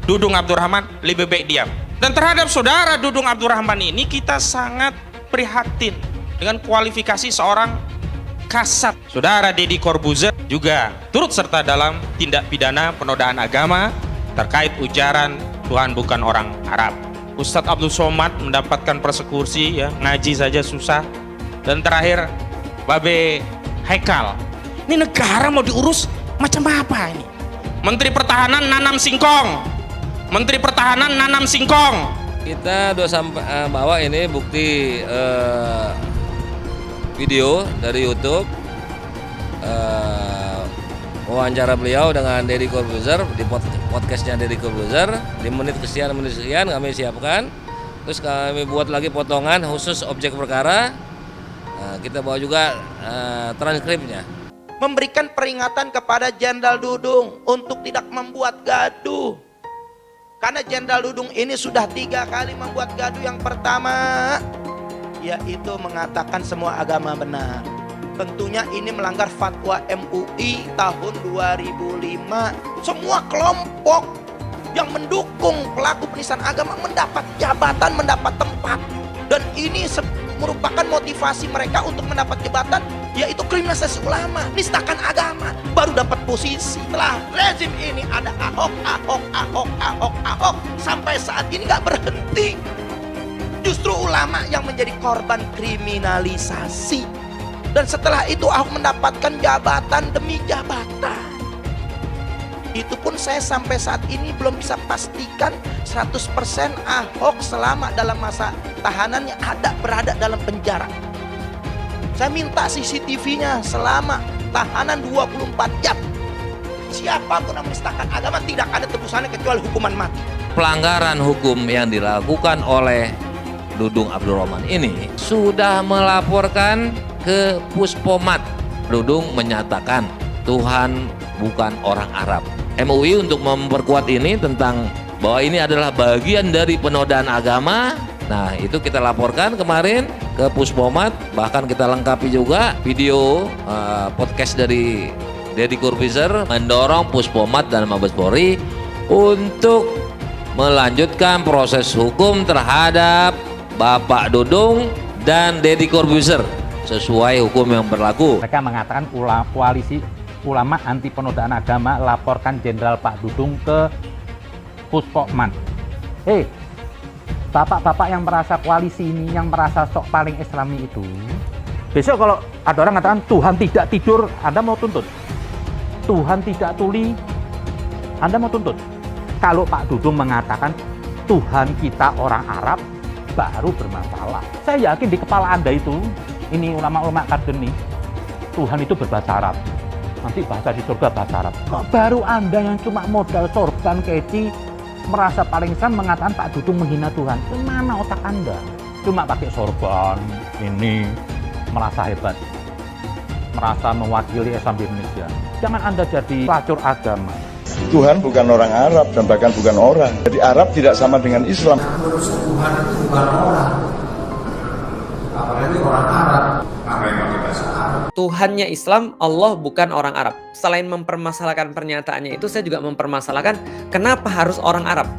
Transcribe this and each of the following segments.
Dudung Abdurrahman lebih baik diam. Dan terhadap saudara Dudung Abdurrahman ini kita sangat prihatin dengan kualifikasi seorang kasat. Saudara Deddy Corbuzier juga turut serta dalam tindak pidana penodaan agama terkait ujaran Tuhan bukan orang Arab. Ustadz Abdul Somad mendapatkan persekusi, ya, ngaji saja susah. Dan terakhir Babe Haikal. Ini negara mau diurus macam apa ini? Menteri Pertahanan nanam singkong. Menteri Pertahanan nanam singkong. Kita sudah bawa ini bukti video dari YouTube wawancara beliau dengan Deddy Corbuzier di podcastnya Deddy Corbuzier. Di menit sekian kami siapkan. Terus kami buat lagi potongan khusus objek perkara. Kita bawa juga transkripnya. Memberikan peringatan kepada Jenderal Dudung untuk tidak membuat gaduh. Karena Jenderal Dudung ini sudah 3 kali membuat gaduh. Yang pertama yaitu mengatakan semua agama benar. Tentunya ini melanggar fatwa MUI tahun 2005. Semua kelompok yang mendukung pelaku penistaan agama mendapat jabatan, mendapat tempat. Dan ini merupakan motivasi mereka untuk mendapat jabatan, yaitu kriminalisasi ulama, nistakan agama, baru dapat posisi. Setelah rezim ini ada Ahok, sampai saat ini gak berhenti. Justru ulama yang menjadi korban kriminalisasi. Dan setelah itu Ahok mendapatkan jabatan demi jabatan. Itu pun saya sampai saat ini belum bisa pastikan 100% Ahok selama dalam masa tahanannya berada dalam penjara. Saya minta CCTV-nya selama tahanan 24 jam. Siapapun yang menistakan agama tidak ada tebusannya kecuali hukuman mati. Pelanggaran hukum yang dilakukan oleh Dudung Abdurrahman ini sudah melaporkan ke Puspomat. Dudung menyatakan Tuhan bukan orang Arab. MUI untuk memperkuat ini tentang bahwa ini adalah bagian dari penodaan agama. Nah, itu kita laporkan kemarin ke Puspomat, bahkan kita lengkapi juga video podcast dari Deddy Corbuzier mendorong Puspomat dan Mabes Polri untuk melanjutkan proses hukum terhadap Bapak Dudung dan Deddy Corbuzier sesuai hukum yang berlaku. Mereka mengatakan koalisi ulama anti penodaan agama laporkan Jenderal Pak Dudung ke Puspomat. Bapak-bapak yang merasa koalisi ini, yang merasa sok paling islami itu, besok kalau ada orang mengatakan Tuhan tidak tidur, Anda mau tuntut? Tuhan tidak tuli, Anda mau tuntut? Kalau Pak Dudung mengatakan Tuhan kita orang Arab, baru bermasalah. Saya yakin di kepala Anda itu, ini ulama-ulama kadun nih, Tuhan itu berbahasa Arab. Nanti bahasa di surga bahasa Arab. Kok baru Anda yang cuma modal sorban keci, merasa paling Islam mengatakan Pak Dudung menghina Tuhan? Mana otak Anda? Cuma pakai sorban, ini merasa hebat, merasa mewakili Islam di Indonesia. Jangan Anda jadi pelacur agama. Tuhan bukan orang Arab dan bahkan bukan orang. Jadi Arab tidak sama dengan Islam. Tuhan itu bukan orang, apalagi orang Arab. Apa yang pakai bahasa Arab? Tuhannya Islam, Allah bukan orang Arab. Selain mempermasalahkan pernyataannya itu, saya juga mempermasalahkan kenapa harus orang Arab.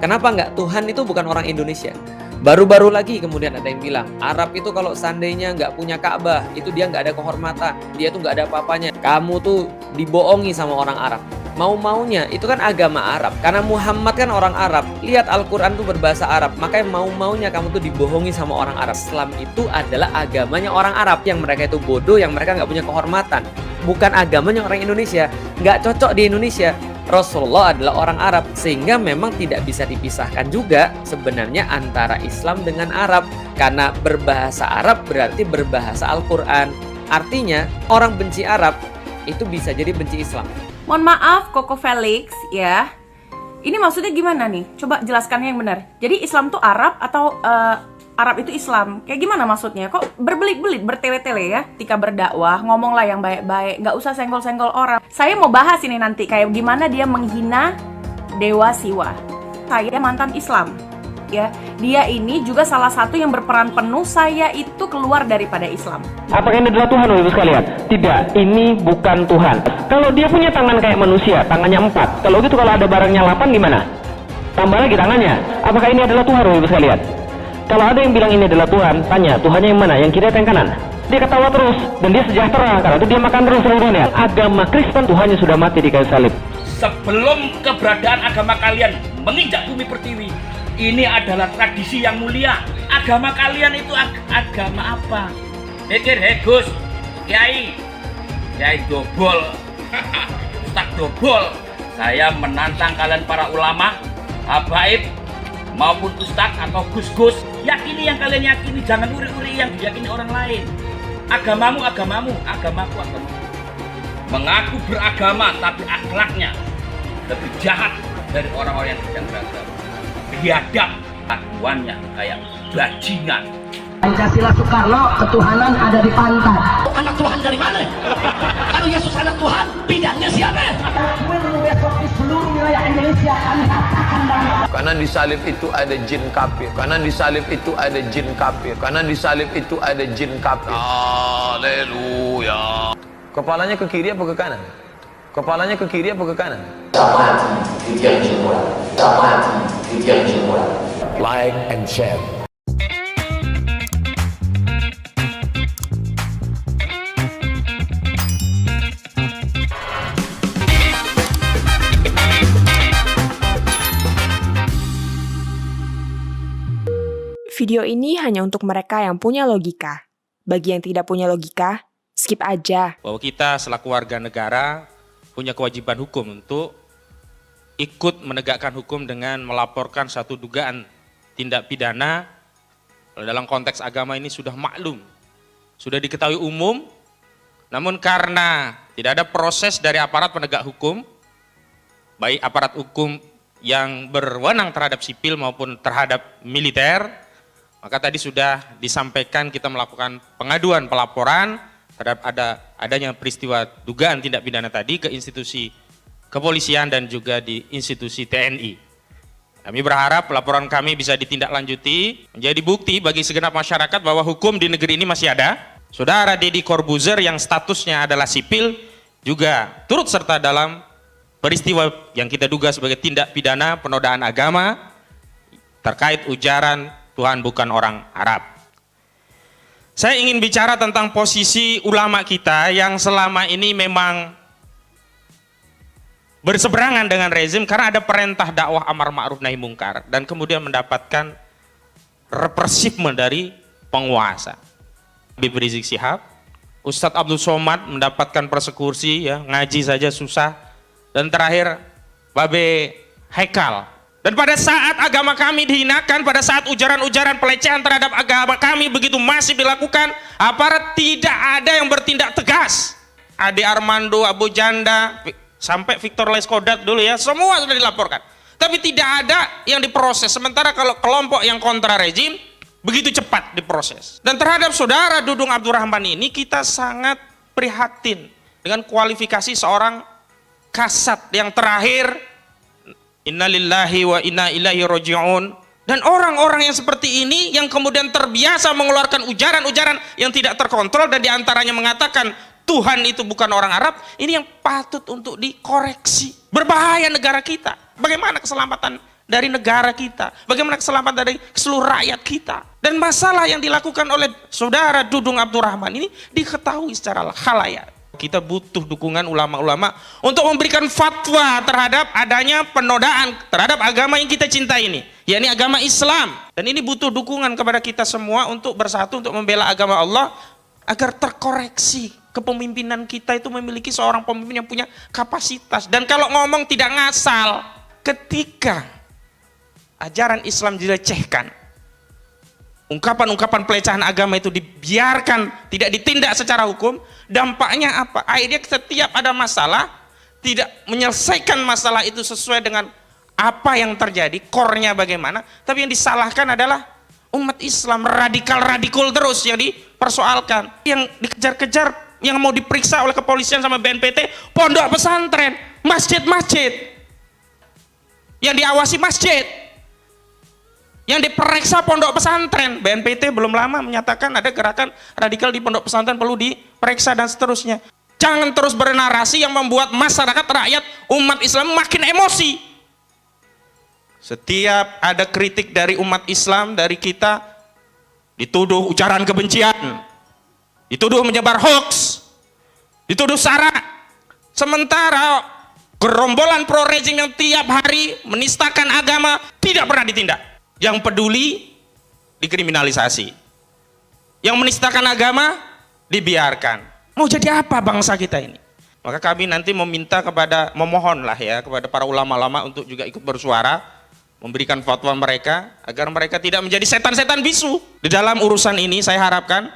Kenapa enggak Tuhan itu bukan orang Indonesia? Baru-baru lagi kemudian ada yang bilang Arab itu kalau seandainya nggak punya Ka'bah, itu dia nggak ada kehormatan, dia tuh nggak ada apa-apanya. Kamu tuh dibohongi sama orang Arab. Mau-maunya itu kan agama Arab, karena Muhammad kan orang Arab. Lihat Al-Quran tuh berbahasa Arab, makanya mau-maunya kamu tuh dibohongi sama orang Arab. Islam itu adalah agamanya orang Arab, yang mereka itu bodoh, yang mereka nggak punya kehormatan. Bukan agamanya orang Indonesia, nggak cocok di Indonesia. Rasulullah adalah orang Arab, sehingga memang tidak bisa dipisahkan juga sebenarnya antara Islam dengan Arab, karena berbahasa Arab berarti berbahasa Al-Quran. Artinya orang benci Arab itu bisa jadi benci Islam. Mohon maaf Koko Felix ya. Ini maksudnya gimana nih? Coba jelaskannya yang benar. Jadi Islam tuh Arab atau Arab itu Islam? Kayak gimana maksudnya? Kok berbelit-belit, bertele-tele ya? Ketika berdakwah, ngomonglah yang baik-baik, nggak usah senggol-senggol orang. Saya mau bahas ini nanti, kayak gimana dia menghina Dewa Siwa. Saya mantan Islam, ya. Dia ini juga salah satu yang berperan penuh saya itu keluar daripada Islam. Apakah ini adalah Tuhan, Ibu sekalian? Tidak, ini bukan Tuhan. Kalau dia punya tangan kayak manusia, tangannya 4. Kalau gitu kalau ada barangnya 8 gimana? Tambah lagi tangannya. Apakah ini adalah Tuhan, Bapak Ibu sekalian? Kalau ada yang bilang ini adalah Tuhan, tanya Tuhannya yang mana? Yang kiri atau yang kanan? Dia ketawa terus dan dia sejahtera karena itu dia makan terus seluruhnya. Agama Kristen Tuhannya sudah mati di kayu salib. Sebelum keberadaan agama kalian menginjak bumi pertiwi, ini adalah tradisi yang mulia. Agama kalian itu agama apa? Mikir, Gus, Kiai dobol, Ustaz dobol. Saya menantang kalian para ulama, habaib, maupun ustaz atau gus-gus, yakini yang kalian yakini, jangan uri-uri yang diyakini orang lain. Agamamu, agamamu, agamaku, agamaku. Mengaku beragama tapi akhlaknya lebih jahat dari orang-orang yang tidak beragama. Biadab, lakuannya kayak bajingan. Pancasila Soekarno, ketuhanan ada di pantat. Anak Tuhan dari mana? Kalau Yesus anak Tuhan, bidangnya siapa? Besok di seluruh wilayah Indonesia kami katakan bahwa karena di salib itu ada jin kafir. Karena di salib itu ada jin kafir. Karena di salib itu ada jin kafir. Haleluya. Kepalanya ke kiri apa ke kanan? Kepalanya ke kiri apa ke kanan? Like and share. Video ini hanya untuk mereka yang punya logika. Bagi yang tidak punya logika, skip aja. Bahwa kita selaku warga negara punya kewajiban hukum untuk ikut menegakkan hukum dengan melaporkan satu dugaan tindak pidana. Dalam konteks agama ini sudah maklum, sudah diketahui umum, namun karena tidak ada proses dari aparat penegak hukum, baik aparat hukum yang berwenang terhadap sipil maupun terhadap militer, maka tadi sudah disampaikan kita melakukan pengaduan pelaporan terhadap adanya peristiwa dugaan tindak pidana tadi ke institusi kepolisian dan juga di institusi TNI. Kami berharap laporan kami bisa ditindaklanjuti menjadi bukti bagi segenap masyarakat bahwa hukum di negeri ini masih ada. Saudara Deddy Corbuzier yang statusnya adalah sipil juga turut serta dalam peristiwa yang kita duga sebagai tindak pidana penodaan agama terkait ujaran Tuhan bukan orang Arab. Saya ingin bicara tentang posisi ulama kita yang selama ini memang berseberangan dengan rezim karena ada perintah dakwah amar ma'ruf nahi mungkar dan kemudian mendapatkan represifme dari penguasa. Habib Rizik Syihab, Ustadz Abdul Somad mendapatkan persekusi, ya, ngaji saja susah, dan terakhir Babe Haikal. Dan pada saat agama kami dihinakan, pada saat ujaran-ujaran pelecehan terhadap agama kami begitu masif dilakukan, aparat tidak ada yang bertindak tegas. Ade Armando, Abu Janda, sampai Victor Leskodat dulu ya, semua sudah dilaporkan. Tapi tidak ada yang diproses. Sementara kalau kelompok yang kontra rezim, begitu cepat diproses. Dan terhadap saudara Dudung Abdurrahman ini kita sangat prihatin dengan kualifikasi seorang kasat yang terakhir, innalillahi wa inna ilaihi raji'un. Dan orang-orang yang seperti ini yang kemudian terbiasa mengeluarkan ujaran-ujaran yang tidak terkontrol dan diantaranya mengatakan Tuhan itu bukan orang Arab, ini yang patut untuk dikoreksi. Berbahaya negara kita. Bagaimana keselamatan dari negara kita? Bagaimana keselamatan dari seluruh rakyat kita? Dan masalah yang dilakukan oleh saudara Dudung Abdurrahman ini diketahui secara khalayak. Kita butuh dukungan ulama-ulama untuk memberikan fatwa terhadap adanya penodaan terhadap agama yang kita cintai ini, yakni agama Islam. Dan ini butuh dukungan kepada kita semua untuk bersatu untuk membela agama Allah agar terkoreksi. Kepemimpinan kita itu memiliki seorang pemimpin yang punya kapasitas. Dan kalau ngomong tidak ngasal, ketika ajaran Islam dilecehkan, ungkapan-ungkapan pelecehan agama itu dibiarkan, tidak ditindak secara hukum, dampaknya apa? Akhirnya setiap ada masalah, tidak menyelesaikan masalah itu sesuai dengan apa yang terjadi, core-nya bagaimana, tapi yang disalahkan adalah umat Islam, radikal-radikal terus yang dipersoalkan, yang dikejar-kejar, yang mau diperiksa oleh kepolisian sama BNPT, pondok pesantren, masjid-masjid, yang diawasi masjid, yang diperiksa pondok pesantren. BNPT belum lama menyatakan ada gerakan radikal di pondok pesantren perlu diperiksa dan seterusnya. Jangan terus bernarasi yang membuat masyarakat, rakyat, umat Islam makin emosi. Setiap ada kritik dari umat Islam, dari kita, dituduh ujaran kebencian, dituduh menyebar hoax, dituduh sara. Sementara gerombolan pro rejim yang tiap hari menistakan agama tidak pernah ditindak. Yang peduli dikriminalisasi. Yang menistakan agama dibiarkan. Mau jadi apa bangsa kita ini? Maka kami nanti meminta memohonlah ya kepada para ulama-ulama untuk juga ikut bersuara, memberikan fatwa mereka agar mereka tidak menjadi setan-setan bisu. Di dalam urusan ini saya harapkan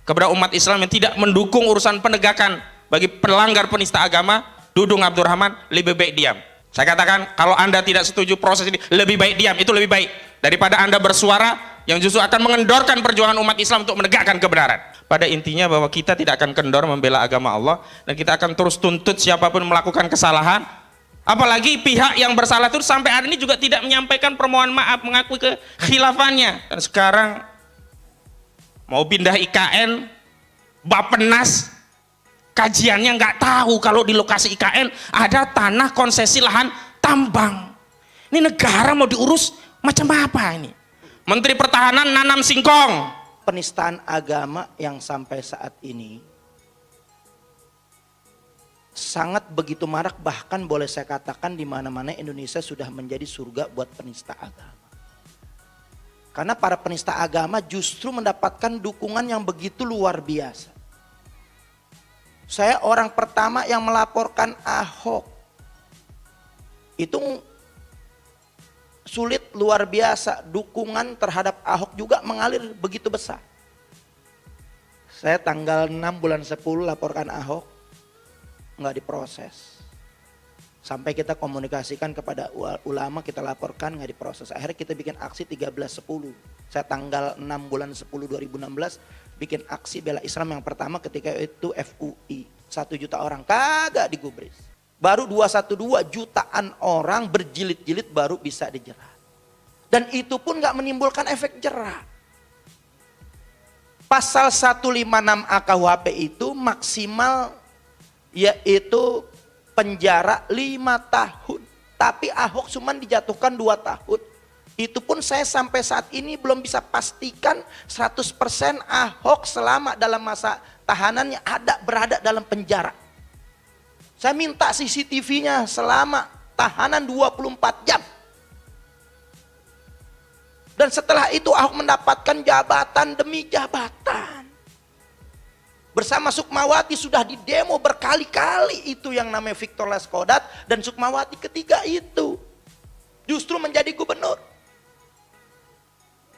kepada umat Islam yang tidak mendukung urusan penegakan bagi pelanggar penista agama, Dudung Abdurrahman, lebih baik diam. Saya katakan kalau Anda tidak setuju proses ini, lebih baik diam, itu lebih baik daripada Anda bersuara yang justru akan mengendorkan perjuangan umat Islam untuk menegakkan kebenaran. Pada intinya bahwa kita tidak akan kendor membela agama Allah, dan kita akan terus tuntut siapapun melakukan kesalahan. Apalagi pihak yang bersalah itu sampai hari ini juga tidak menyampaikan permohonan maaf, mengakui kekhilafannya. Dan sekarang mau pindah IKN, Bappenas, kajiannya nggak tahu kalau di lokasi IKN ada tanah konsesi lahan tambang. Ini negara mau diurus macam apa ini? Menteri Pertahanan nanam singkong. Penistaan agama yang sampai saat ini sangat begitu marak, bahkan boleh saya katakan di mana-mana Indonesia sudah menjadi surga buat penista agama. Karena para penista agama justru mendapatkan dukungan yang begitu luar biasa. Saya orang pertama yang melaporkan Ahok. Itu sulit luar biasa, dukungan terhadap Ahok juga mengalir begitu besar. Saya tanggal 6 bulan 10 laporkan Ahok, nggak diproses. Sampai kita komunikasikan kepada ulama, kita laporkan nggak diproses. Akhirnya kita bikin aksi 13.10. Saya tanggal 6 bulan 10 2016 bikin aksi bela Islam yang pertama ketika itu FUI. 1 juta orang kagak digubris. Baru 212 jutaan orang berjilid-jilid baru bisa dijerat. Dan itu pun gak menimbulkan efek jerat. Pasal 156 AKUHP itu maksimal yaitu penjara 5 tahun. Tapi Ahok cuma dijatuhkan 2 tahun. Itu pun saya sampai saat ini belum bisa pastikan 100% Ahok selama dalam masa tahanannya berada dalam penjara. Saya minta CCTV-nya selama tahanan 24 jam. Dan setelah itu Ahok mendapatkan jabatan demi jabatan. Bersama Sukmawati sudah didemo berkali-kali itu yang namanya Victor Leskodat. Dan Sukmawati ketiga itu justru menjadi gubernur.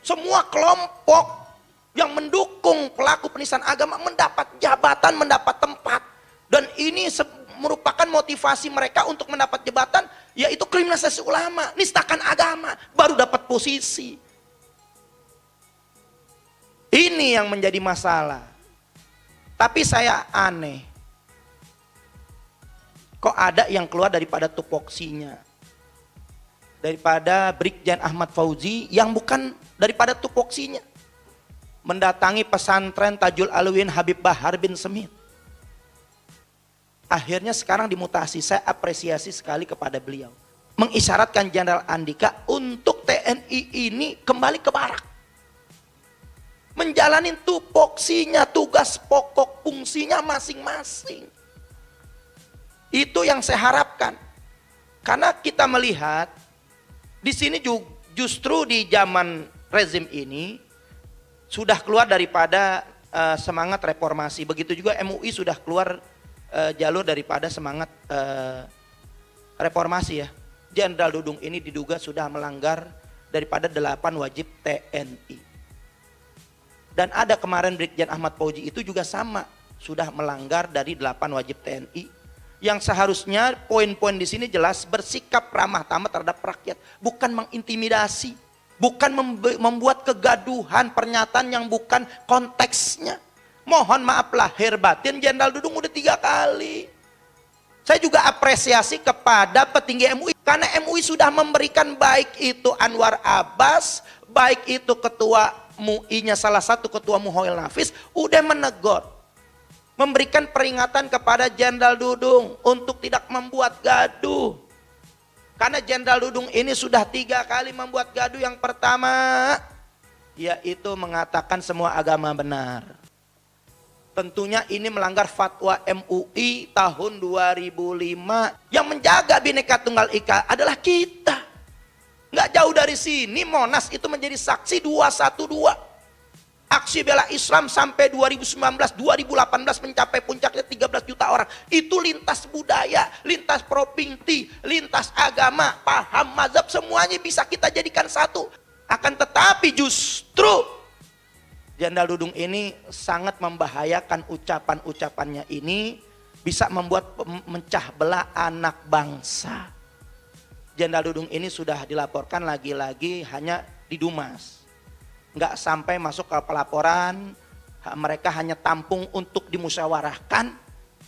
Semua kelompok yang mendukung pelaku penistaan agama mendapat jabatan, mendapat tempat. Dan ini merupakan motivasi mereka untuk mendapat jabatan, yaitu kriminalisasi ulama, nistakan agama, baru dapat posisi. Ini yang menjadi masalah. Tapi saya aneh, kok ada yang keluar daripada tupoksinya, daripada Brigjen Ahmad Fauzi yang bukan daripada tupoksinya, mendatangi pesantren Tajul Alwin Habib Bahar bin Smith. Akhirnya sekarang dimutasi. Saya apresiasi sekali kepada beliau. Mengisyaratkan Jenderal Andika untuk TNI ini kembali ke barak. Menjalani tupoksinya, tugas pokok fungsinya masing-masing. Itu yang saya harapkan. Karena kita melihat di sini justru di zaman rezim ini sudah keluar daripada semangat reformasi. Begitu juga MUI sudah keluar jalur daripada semangat reformasi ya. Jenderal Dudung ini diduga sudah melanggar daripada 8 wajib TNI. Dan ada kemarin Brigjen Ahmad Fauzi itu juga sama, sudah melanggar dari 8 wajib TNI. Yang seharusnya poin-poin di sini jelas bersikap ramah tamah terhadap rakyat, bukan mengintimidasi, bukan membuat kegaduhan pernyataan yang bukan konteksnya. Mohon maaf lahir batin, Jenderal Dudung udah 3 kali. Saya juga apresiasi kepada petinggi MUI, karena MUI sudah memberikan baik itu Anwar Abbas, baik itu ketua MUI-nya salah satu ketua Muhoil Nafis, udah menegur, memberikan peringatan kepada Jenderal Dudung untuk tidak membuat gaduh. Karena Jenderal Dudung ini sudah 3 kali membuat gaduh. Yang pertama, yaitu mengatakan semua agama benar. Tentunya ini melanggar fatwa MUI tahun 2005. Yang menjaga Bhinneka Tunggal Ika adalah kita. Nggak jauh dari sini, Monas itu menjadi saksi 212. Aksi bela Islam sampai 2019, 2018 mencapai puncaknya 13 juta orang. Itu lintas budaya, lintas provinsi, lintas agama, paham, mazhab, semuanya bisa kita jadikan satu. Akan tetapi justru Jenderal Dudung ini sangat membahayakan ucapan-ucapannya ini. Bisa membuat memecah belah anak bangsa. Jenderal Dudung ini sudah dilaporkan lagi-lagi hanya di Dumas. Nggak sampai masuk ke pelaporan, mereka hanya tampung untuk dimusyawarahkan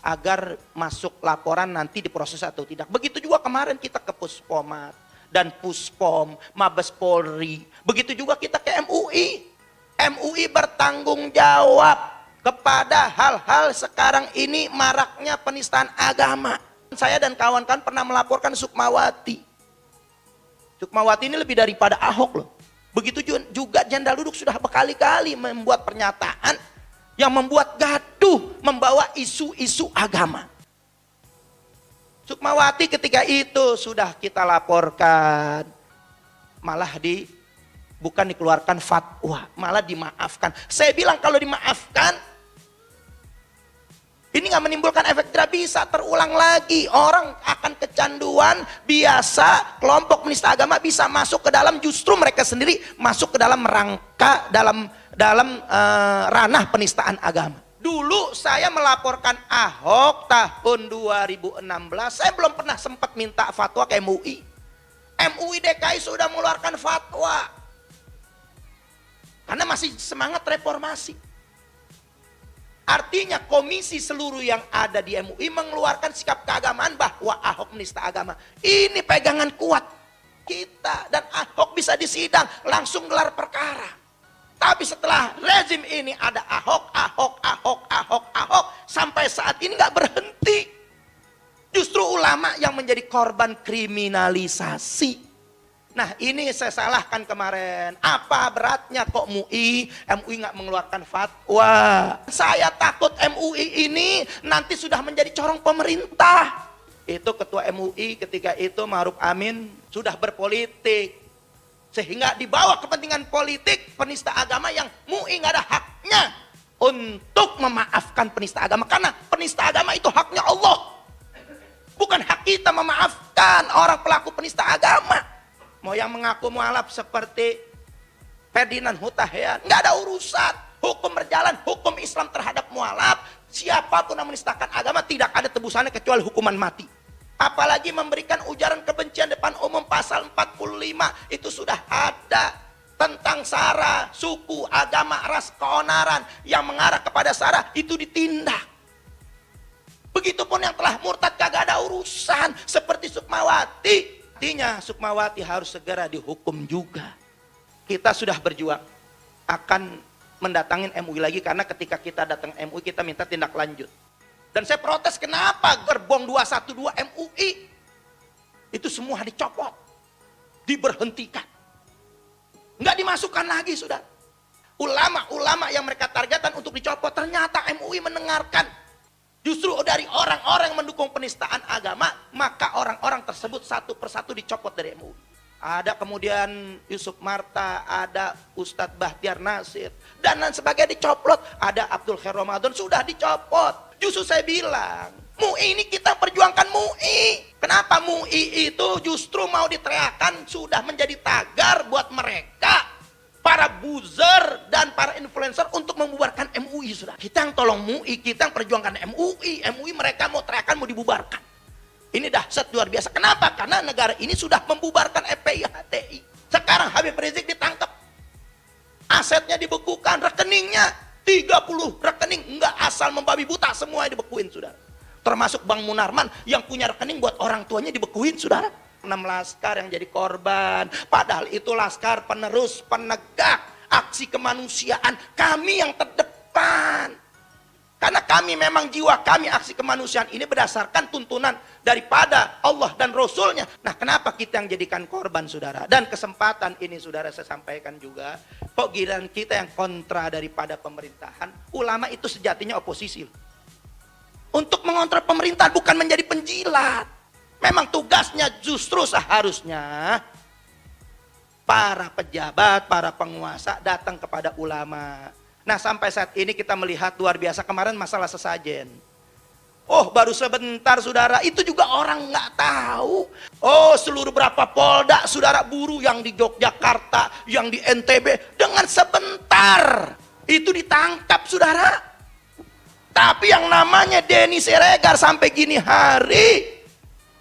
agar masuk laporan nanti diproses atau tidak. Begitu juga kemarin kita ke Puspomat dan Puspom, Mabes Polri. Begitu juga kita ke MUI. MUI bertanggung jawab kepada hal-hal sekarang ini maraknya penistaan agama. Saya dan kawan-kawan pernah melaporkan Sukmawati. Sukmawati ini lebih daripada Ahok loh. Begitu juga Jenderal Dudung sudah berkali-kali membuat pernyataan yang membuat gaduh, membawa isu-isu agama. Sukmawati ketika itu sudah kita laporkan, malah bukan dikeluarkan fatwa, malah dimaafkan. Saya bilang kalau dimaafkan, ini nggak menimbulkan efek tidak bisa terulang lagi. Orang akan kecanduan, biasa kelompok penista agama bisa masuk ke dalam, justru mereka sendiri masuk ke dalam rangka, dalam ranah penistaan agama. Dulu saya melaporkan Ahok tahun 2016, saya belum pernah sempat minta fatwa ke MUI. MUI DKI sudah mengeluarkan fatwa. Karena masih semangat reformasi. Artinya komisi seluruh yang ada di MUI mengeluarkan sikap keagamaan bahwa Ahok menista agama. Ini pegangan kuat kita, dan Ahok bisa disidang, langsung gelar perkara. Tapi setelah rezim ini ada Ahok, sampai saat ini nggak berhenti. Justru ulama yang menjadi korban kriminalisasi. Nah ini saya salahkan kemarin. Apa beratnya kok MUI nggak mengeluarkan fatwa. Saya takut MUI ini nanti sudah menjadi corong pemerintah. Itu ketua MUI ketika itu Ma'ruf Amin sudah berpolitik. Sehingga dibawa kepentingan politik penista agama yang MUI nggak ada haknya untuk memaafkan penista agama. Karena penista agama itu haknya Allah. Bukan hak kita memaafkan orang pelaku penista agama. Mau yang mengaku mualaf seperti Ferdinand Hutahian, nggak ada urusan. Hukum berjalan, hukum Islam terhadap mualaf, siapapun yang menistakan agama tidak ada tebusannya kecuali hukuman mati. Apalagi memberikan ujaran kebencian depan umum, pasal 45 itu sudah ada tentang sara, suku, agama, ras, keonaran yang mengarah kepada sara itu ditindak. Begitupun yang telah murtad kagak ada urusan seperti Sukmawati. Artinya Sukmawati harus segera dihukum juga. Kita sudah berjuang akan mendatangin MUI lagi, karena ketika kita datang MUI kita minta tindak lanjut. Dan saya protes kenapa gerbong 212 MUI itu semua dicopot, diberhentikan, nggak dimasukkan lagi sudah. Ulama-ulama yang mereka targetan untuk dicopot, ternyata MUI mendengarkan. Justru dari orang-orang yang mendukung penistaan agama, maka orang-orang tersebut satu persatu dicopot dari MUI. Ada kemudian Yusuf Marta, ada Ustadz Bahtiar Nasir, dan lain sebagainya dicopot. Ada Abdul Khair Ramadan sudah dicopot. Justru saya bilang, MUI ini kita perjuangkan MUI. Kenapa MUI itu justru mau diteriakan sudah menjadi tagar buat mereka, para buzzer dan para influencer untuk membubarkan MUI sudah. Kita yang tolong MUI, kita yang perjuangkan MUI. MUI mereka mau teriakan, mau dibubarkan. Ini dahsyat luar biasa. Kenapa? Karena negara ini sudah membubarkan FPI HTI. Sekarang Habib Rizik ditangkap. Asetnya dibekukan, rekeningnya 30 rekening. Enggak asal membabi buta, semua dibekuin saudara. Termasuk Bang Munarman yang punya rekening buat orang tuanya dibekuin saudara. 6 laskar yang jadi korban, padahal itu laskar penerus, penegak aksi kemanusiaan, kami yang terdepan. Karena kami memang jiwa kami aksi kemanusiaan ini berdasarkan tuntunan daripada Allah dan Rasulnya. Nah, kenapa kita yang jadikan korban, saudara? Dan kesempatan ini, saudara, saya sampaikan juga, kok giliran kita yang kontra daripada pemerintahan? Ulama itu sejatinya oposisi. Untuk mengontra pemerintahan, bukan menjadi penjilat. Memang tugasnya justru seharusnya para pejabat, para penguasa datang kepada ulama. Nah, sampai saat ini kita melihat luar biasa, kemarin masalah sesajen. Oh, baru sebentar, saudara, itu juga orang nggak tahu. Oh, seluruh berapa polda, saudara, buruh yang di Yogyakarta, yang di NTB, dengan sebentar itu ditangkap, saudara. Tapi yang namanya Denny Siregar sampai gini hari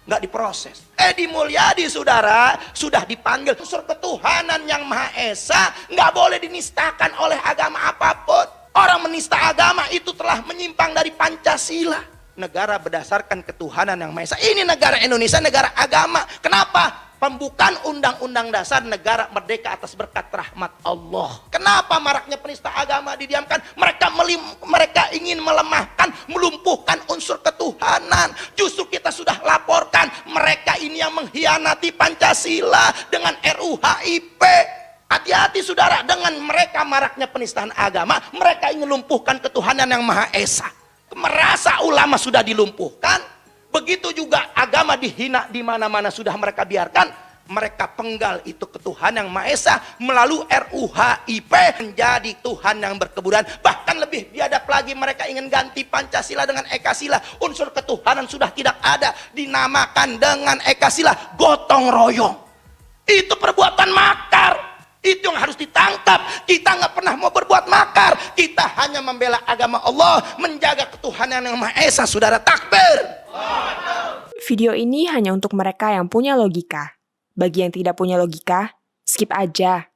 nggak diproses. Edi Mulyadi, saudara, sudah dipanggil. Unsur ketuhanan yang Maha Esa nggak boleh dinistakan oleh agama apapun. Orang menista agama itu telah menyimpang dari Pancasila. Negara berdasarkan ketuhanan yang Maha Esa. Ini negara Indonesia, negara agama. Kenapa? Pembukaan undang-undang dasar negara merdeka atas berkat rahmat Allah. Kenapa maraknya penista agama didiamkan? Mereka ingin melemahkan, melumpuhkan unsur ketuhanan. Justru kita sudah laporkan mereka ini yang mengkhianati Pancasila dengan RUU HIP. Hati-hati, saudara, dengan mereka maraknya penistaan agama, mereka ingin lumpuhkan ketuhanan yang Maha Esa. Merasa ulama sudah dilumpuhkan. Begitu juga agama dihina di mana-mana sudah mereka biarkan. Mereka penggal itu ketuhanan yang Maha Esa melalui RUU HIP menjadi Tuhan yang berkebudayan. Bahkan lebih biadab lagi, mereka ingin ganti Pancasila dengan Ekasila. Unsur ketuhanan sudah tidak ada, dinamakan dengan Ekasila gotong royong. Itu perbuatan makar. Itu yang harus ditangkap. Kita nggak pernah mau berbuat makar. Kita hanya membela agama Allah, menjaga ketuhanan yang Maha Esa, saudara. Takbir. Video ini hanya untuk mereka yang punya logika. Bagi yang tidak punya logika, skip aja.